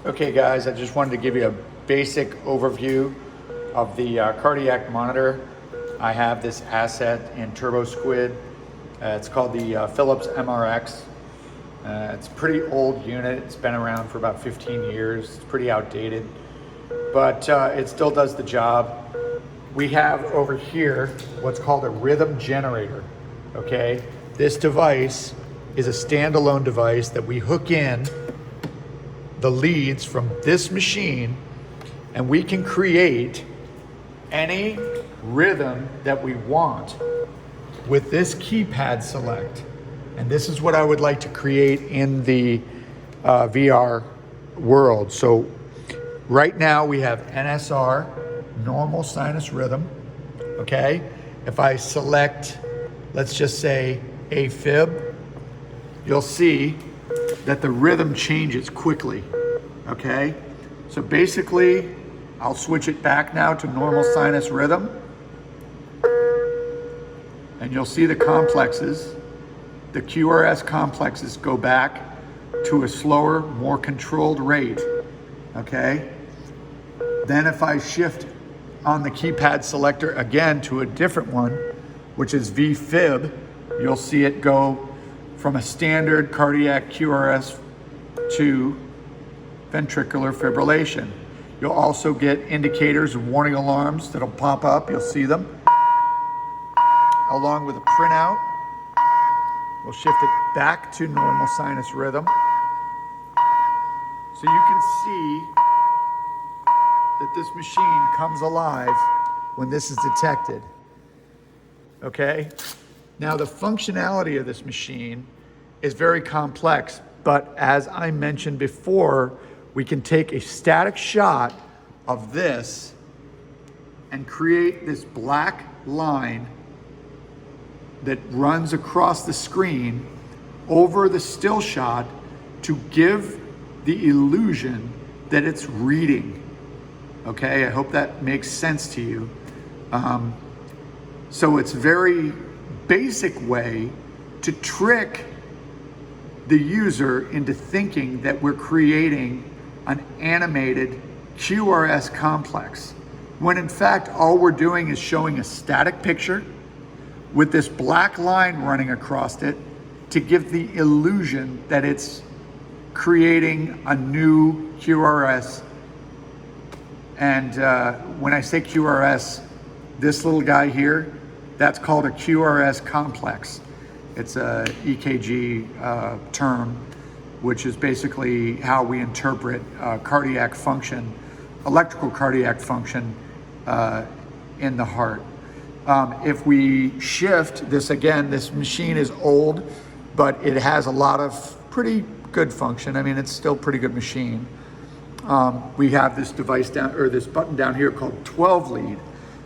Okay guys, I just wanted to give you a basic overview of the cardiac monitor. I have this asset in TurboSquid. It's called the Philips MRX. It's a pretty old unit. It's been around for about 15 years. It's pretty outdated, but it still does the job. We have over here what's called a rhythm generator, okay? This device is a standalone device that we hook in the leads from this machine, and we can create any rhythm that we want with this keypad select. And this is what I would like to create in the VR world. So right now we have NSR, normal sinus rhythm, okay? If I select, let's just say AFib, you'll see that the rhythm changes quickly, okay? So basically, I'll switch it back now to normal sinus rhythm, and you'll see the complexes, the QRS complexes go back to a slower, more controlled rate, okay? Then if I shift on the keypad selector again to a different one, which is VFib, you'll see it go from a standard cardiac QRS to ventricular fibrillation. You'll also get indicators and warning alarms that'll pop up. You'll see them. Along with a printout, we'll shift it back to normal sinus rhythm. So you can see that this machine comes alive when this is detected, okay? Now the functionality of this machine is very complex, but as I mentioned before, we can take a static shot of this and create this black line that runs across the screen over the still shot to give the illusion that it's reading. Okay, I hope that makes sense to you. So it's very basic way to trick the user into thinking that we're creating an animated QRS complex, when in fact all we're doing is showing a static picture with this black line running across it to give the illusion that it's creating a new QRS. And when I say QRS, this little guy here, that's called a QRS complex. It's a EKG term, which is basically how we interpret cardiac function, electrical cardiac function in the heart. If we shift this again, this machine is old, but it has a lot of pretty good function. I mean, it's still a pretty good machine. We have this device down, or this button down here called 12 lead.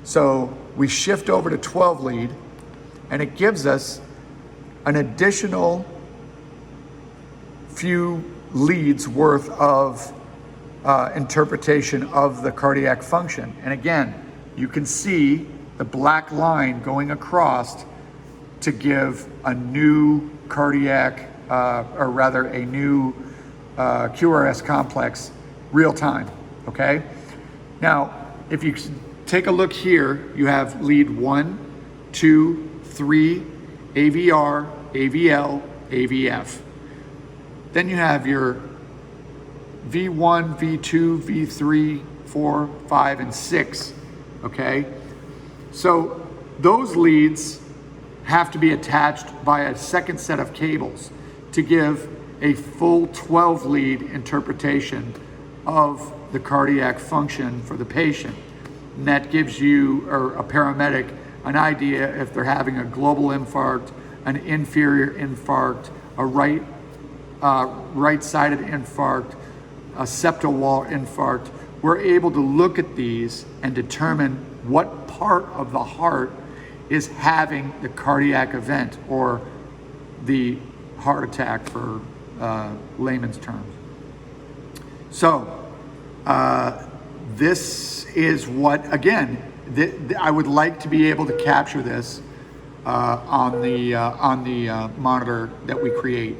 So we shift over to 12 lead, and it gives us an additional few leads worth of interpretation of the cardiac function. And again, you can see the black line going across to give a new cardiac, or rather a new QRS complex real time, okay? Now, if you take a look here, you have lead 1, 2, 3, AVR, AVL, AVF. Then you have your V1, V2, V3, 4, 5, and 6, okay? So those leads have to be attached by a second set of cables to give a full 12 lead interpretation of the cardiac function for the patient. And that gives you, or a paramedic, an idea if they're having a global infarct, an inferior infarct, a right-sided infarct, a septal wall infarct. We're able to look at these and determine what part of the heart is having the cardiac event, or the heart attack for layman's terms. So this is what, again, I would like to be able to capture this on the monitor that we create.